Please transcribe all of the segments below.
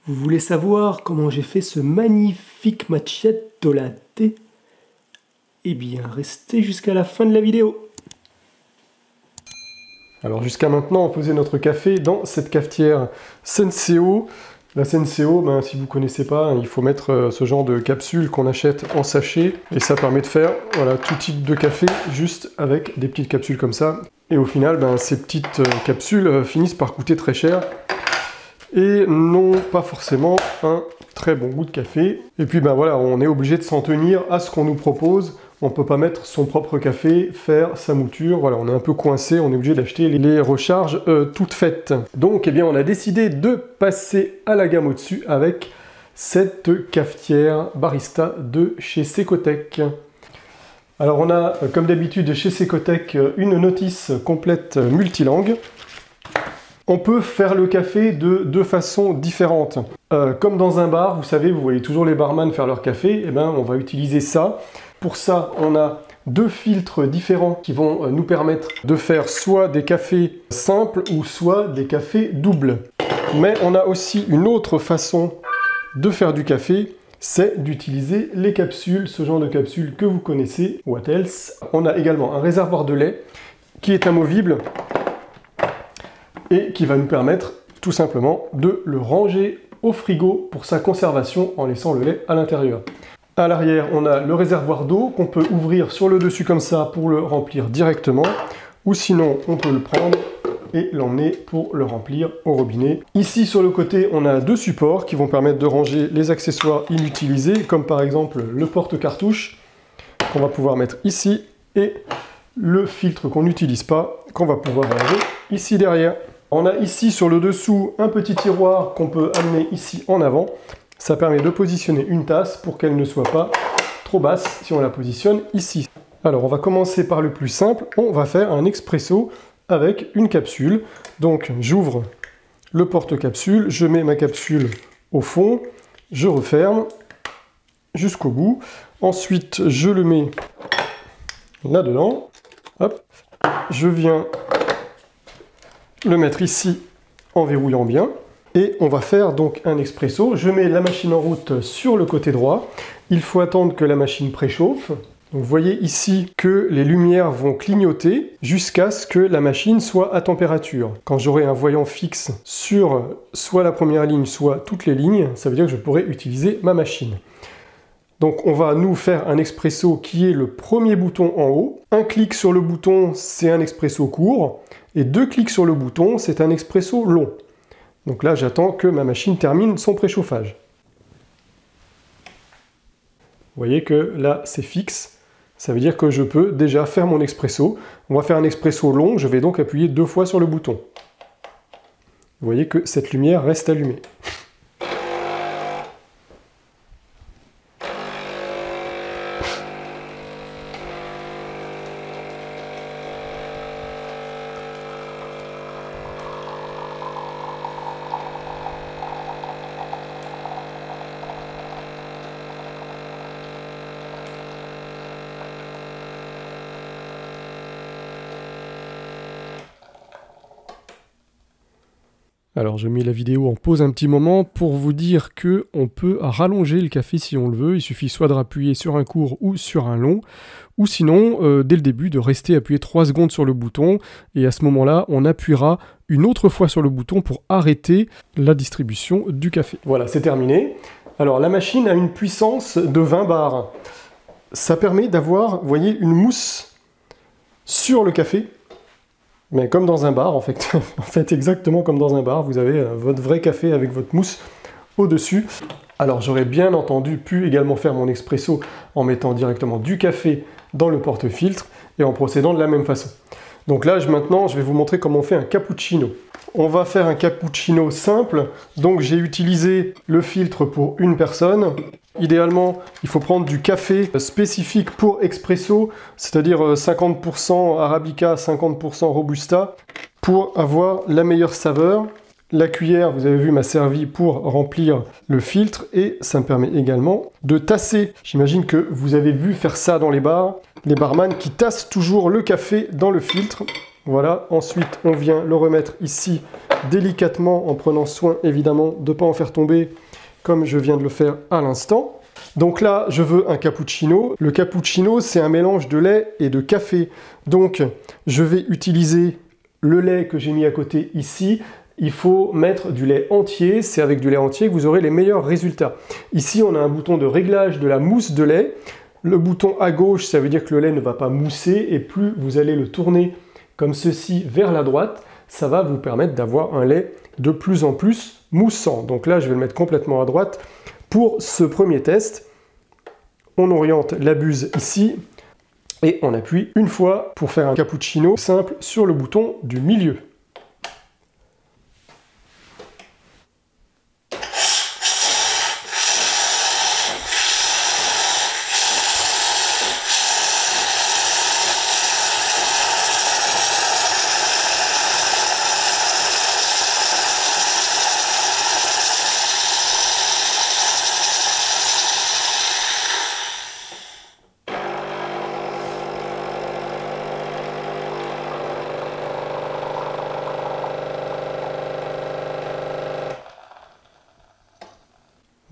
Vous voulez savoir comment j'ai fait ce magnifique macchiato latte? Eh bien, restez jusqu'à la fin de la vidéo. Alors jusqu'à maintenant, on faisait notre café dans cette cafetière Senseo. La Senseo, si vous ne connaissez pas, il faut mettre ce genre de capsule qu'on achète en sachet. Et ça permet de faire voilà, tout type de café juste avec des petites capsules comme ça. Et au final, ces petites capsules finissent par coûter très cher. Et n'ont pas forcément un très bon goût de café. Et puis voilà, on est obligé de s'en tenir à ce qu'on nous propose. On ne peut pas mettre son propre café, faire sa mouture. Voilà, on est un peu coincé, on est obligé d'acheter les recharges toutes faites. Donc, eh bien, on a décidé de passer à la gamme au-dessus avec cette cafetière barista de chez Secotech. Alors, on a, comme d'habitude, chez Secotech, une notice complète multilangue. On peut faire le café de deux façons différentes. Comme dans un bar, vous savez, vous voyez toujours les barman faire leur café, eh bien, on va utiliser ça. Pour ça, on a deux filtres différents qui vont nous permettre de faire soit des cafés simples ou soit des cafés doubles. Mais on a aussi une autre façon de faire du café, c'est d'utiliser les capsules, ce genre de capsules que vous connaissez, what else. On a également un réservoir de lait qui est amovible et qui va nous permettre tout simplement de le ranger au frigo pour sa conservation en laissant le lait à l'intérieur. À l'arrière, on a le réservoir d'eau qu'on peut ouvrir sur le dessus comme ça pour le remplir directement, ou sinon on peut le prendre et l'emmener pour le remplir au robinet. Ici sur le côté, on a deux supports qui vont permettre de ranger les accessoires inutilisés, comme par exemple le porte-cartouche qu'on va pouvoir mettre ici et le filtre qu'on n'utilise pas qu'on va pouvoir ranger ici derrière. On a ici sur le dessous un petit tiroir qu'on peut amener ici en avant. Ça permet de positionner une tasse pour qu'elle ne soit pas trop basse si on la positionne ici. Alors on va commencer par le plus simple. On va faire un expresso avec une capsule. Donc j'ouvre le porte-capsule, je mets ma capsule au fond, je referme jusqu'au bout. Ensuite je le mets là-dedans. Hop. Je viens le mettre ici en verrouillant bien. Et on va faire donc un expresso. Je mets la machine en route sur le côté droit. Il faut attendre que la machine préchauffe. Donc, vous voyez ici que les lumières vont clignoter jusqu'à ce que la machine soit à température. Quand j'aurai un voyant fixe sur soit la première ligne, soit toutes les lignes, ça veut dire que je pourrai utiliser ma machine. Donc on va nous faire un expresso qui est le premier bouton en haut. Un clic sur le bouton, c'est un expresso court. Et deux clics sur le bouton, c'est un expresso long. Donc là, j'attends que ma machine termine son préchauffage. Vous voyez que là, c'est fixe. Ça veut dire que je peux déjà faire mon expresso. On va faire un expresso long, je vais donc appuyer 2 fois sur le bouton. Vous voyez que cette lumière reste allumée. Alors je mets la vidéo en pause un petit moment pour vous dire que on peut rallonger le café si on le veut. Il suffit soit de appuyer sur un court ou sur un long, ou sinon dès le début de rester appuyé 3 secondes sur le bouton, et à ce moment-là on appuiera une autre fois sur le bouton pour arrêter la distribution du café. Voilà, c'est terminé. Alors la machine a une puissance de 20 bars. Ça permet d'avoir, vous voyez, une mousse sur le café. Mais comme dans un bar, en fait, exactement comme dans un bar, vous avez votre vrai café avec votre mousse au-dessus. Alors j'aurais bien entendu pu également faire mon expresso en mettant directement du café dans le porte-filtre et en procédant de la même façon. Donc là, maintenant, je vais vous montrer comment on fait un cappuccino. On va faire un cappuccino simple, donc j'ai utilisé le filtre pour une personne. Idéalement, il faut prendre du café spécifique pour expresso, c'est-à-dire 50% Arabica, 50% Robusta, pour avoir la meilleure saveur. La cuillère, vous avez vu, m'a servi pour remplir le filtre et ça me permet également de tasser. J'imagine que vous avez vu faire ça dans les bars, les barman qui tassent toujours le café dans le filtre Voilà, ensuite on vient le remettre ici délicatement en prenant soin évidemment de ne pas en faire tomber comme je viens de le faire à l'instant. Donc là, je veux un cappuccino. Le cappuccino, c'est un mélange de lait et de café. Donc, je vais utiliser le lait que j'ai mis à côté ici. Il faut mettre du lait entier. C'est avec du lait entier que vous aurez les meilleurs résultats. Ici, on a un bouton de réglage de la mousse de lait. Le bouton à gauche, ça veut dire que le lait ne va pas mousser. Et plus vous allez le tourner comme ceci vers la droite, ça va vous permettre d'avoir un lait de plus en plus moussant. Donc là, je vais le mettre complètement à droite. Pour ce premier test, on oriente la buse ici et on appuie une fois pour faire un cappuccino simple sur le bouton du milieu.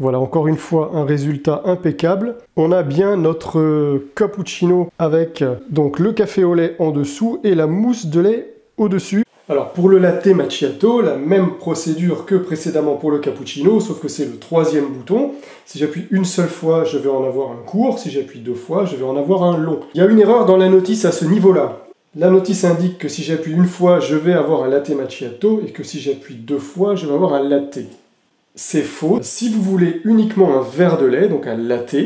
Voilà, encore une fois, un résultat impeccable. On a bien notre cappuccino avec donc le café au lait en dessous et la mousse de lait au-dessus. Alors pour le latte macchiato, la même procédure que précédemment pour le cappuccino, sauf que c'est le troisième bouton. Si j'appuie une seule fois, je vais en avoir un court. Si j'appuie deux fois, je vais en avoir un long. Il y a une erreur dans la notice à ce niveau-là. La notice indique que si j'appuie une fois, je vais avoir un latte macchiato et que si j'appuie deux fois, je vais avoir un latte. C'est faux. Si vous voulez uniquement un verre de lait, donc un latte,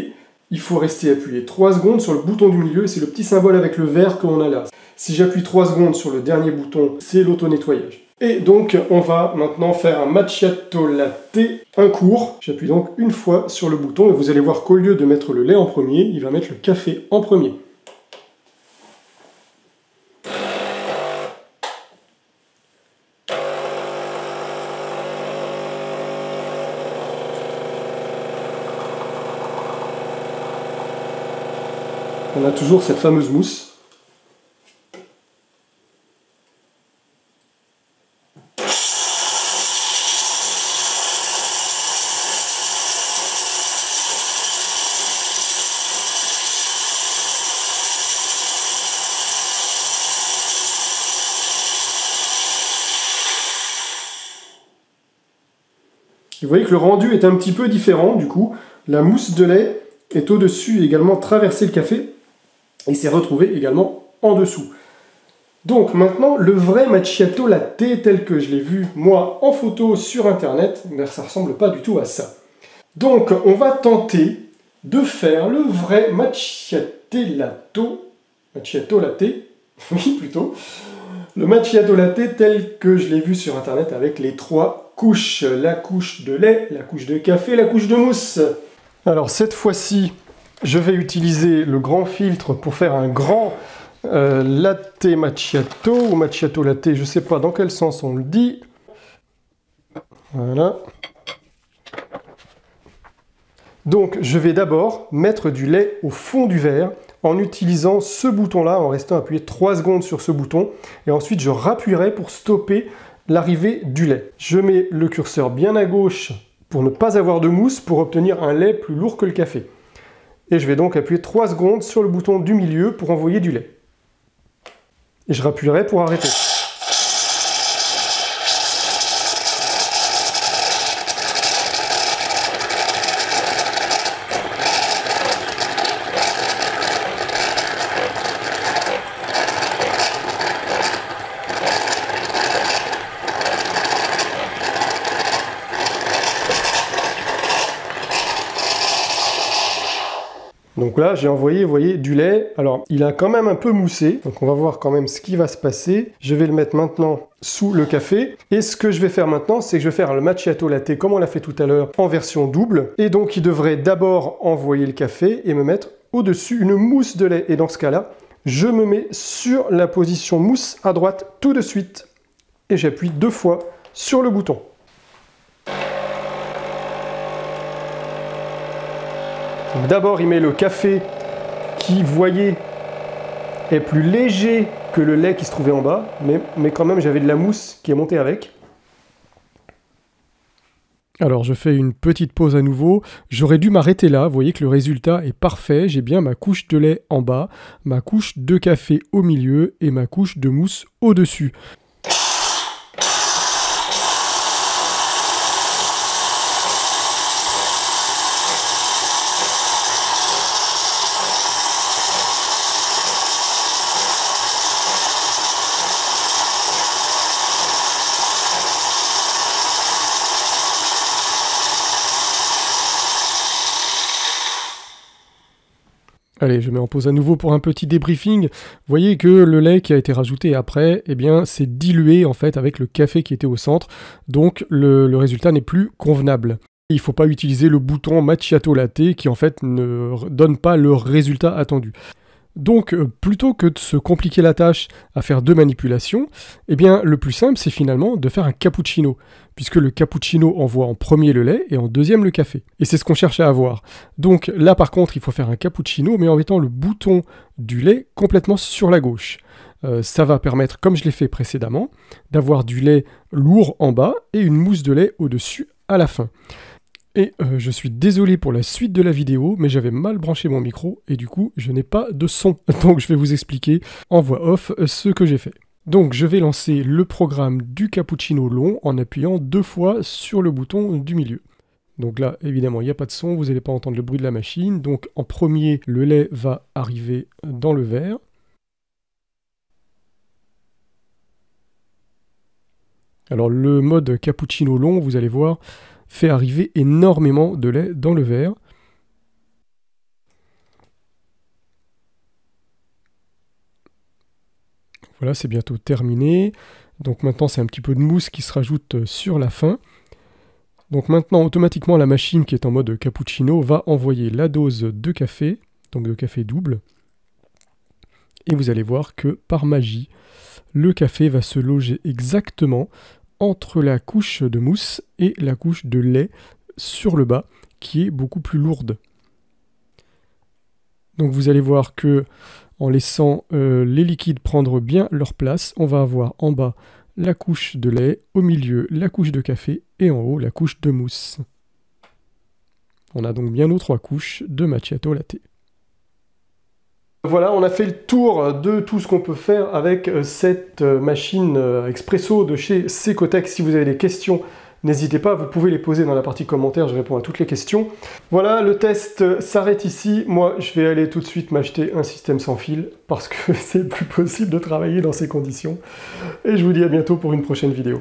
il faut rester appuyé 3 secondes sur le bouton du milieu, et c'est le petit symbole avec le verre qu'on a là. Si j'appuie 3 secondes sur le dernier bouton, c'est l'auto-nettoyage. Et donc, on va maintenant faire un macchiato latte, un court. J'appuie donc une fois sur le bouton, et vous allez voir qu'au lieu de mettre le lait en premier, il va mettre le café en premier. On a toujours cette fameuse mousse. Et vous voyez que le rendu est un petit peu différent du coup. La mousse de lait est au-dessus et également traversé le café. Et s'est retrouvé également en dessous. Donc maintenant, le vrai macchiato latte tel que je l'ai vu moi en photo sur internet, mais ça ne ressemble pas du tout à ça. Donc on va tenter de faire le vrai macchiato latte, oui plutôt, le macchiato latte tel que je l'ai vu sur internet avec les 3 couches, la couche de lait, la couche de café, la couche de mousse. Alors cette fois-ci, je vais utiliser le grand filtre pour faire un grand latte macchiato ou macchiato latte, je ne sais pas dans quel sens on le dit. Voilà. Donc je vais d'abord mettre du lait au fond du verre en utilisant ce bouton-là, en restant appuyé 3 secondes sur ce bouton. Et ensuite je rappuierai pour stopper l'arrivée du lait. Je mets le curseur bien à gauche pour ne pas avoir de mousse, pour obtenir un lait plus lourd que le café. Et je vais donc appuyer 3 secondes sur le bouton du milieu pour envoyer du lait. Et je rappuierai pour arrêter. Donc là, j'ai envoyé, vous voyez, du lait. Alors, il a quand même un peu moussé. Donc, on va voir quand même ce qui va se passer. Je vais le mettre maintenant sous le café. Et ce que je vais faire maintenant, c'est que je vais faire le macchiato latte comme on l'a fait tout à l'heure en version double. Et donc, il devrait d'abord envoyer le café et me mettre au-dessus une mousse de lait. Et dans ce cas-là, je me mets sur la position mousse à droite tout de suite. Et j'appuie 2 fois sur le bouton. D'abord, il met le café qui, vous voyez, est plus léger que le lait qui se trouvait en bas, mais quand même j'avais de la mousse qui est montée avec. Alors je fais une petite pause à nouveau, j'aurais dû m'arrêter là, vous voyez que le résultat est parfait, j'ai bien ma couche de lait en bas, ma couche de café au milieu et ma couche de mousse au-dessus. Allez, je mets en pause à nouveau pour un petit débriefing. Vous voyez que le lait qui a été rajouté après, eh bien, c'est dilué en fait avec le café qui était au centre, donc le résultat n'est plus convenable. Il ne faut pas utiliser le bouton macchiato latte qui en fait ne donne pas le résultat attendu. Donc, plutôt que de se compliquer la tâche à faire deux manipulations, eh bien, le plus simple, c'est finalement de faire un cappuccino, puisque le cappuccino envoie en premier le lait et en deuxième le café. Et c'est ce qu'on cherche à avoir. Donc là, par contre, il faut faire un cappuccino, mais en mettant le bouton du lait complètement sur la gauche. Ça va permettre, comme je l'ai fait précédemment, d'avoir du lait lourd en bas et une mousse de lait au-dessus à la fin. Et je suis désolé pour la suite de la vidéo, mais j'avais mal branché mon micro et du coup, je n'ai pas de son. Donc je vais vous expliquer en voix off ce que j'ai fait. Donc je vais lancer le programme du cappuccino long en appuyant 2 fois sur le bouton du milieu. Donc là, évidemment, il n'y a pas de son, vous n'allez pas entendre le bruit de la machine. Donc en premier, le lait va arriver dans le verre. Alors le mode cappuccino long, vous allez voir, fait arriver énormément de lait dans le verre. Voilà, c'est bientôt terminé. Donc maintenant, c'est un petit peu de mousse qui se rajoute sur la fin. Donc maintenant, automatiquement, la machine qui est en mode cappuccino va envoyer la dose de café, donc de café double. Et vous allez voir que par magie, le café va se loger exactement entre la couche de mousse et la couche de lait sur le bas, qui est beaucoup plus lourde. Donc vous allez voir que en laissant les liquides prendre bien leur place, on va avoir en bas la couche de lait, au milieu la couche de café et en haut la couche de mousse. On a donc bien nos 3 couches de macchiato latte. Voilà, on a fait le tour de tout ce qu'on peut faire avec cette machine expresso de chez Secotech. Si vous avez des questions, n'hésitez pas, vous pouvez les poser dans la partie commentaires, je réponds à toutes les questions. Voilà, le test s'arrête ici. Moi, je vais aller tout de suite m'acheter un système sans fil parce que c'est plus possible de travailler dans ces conditions. Et je vous dis à bientôt pour une prochaine vidéo.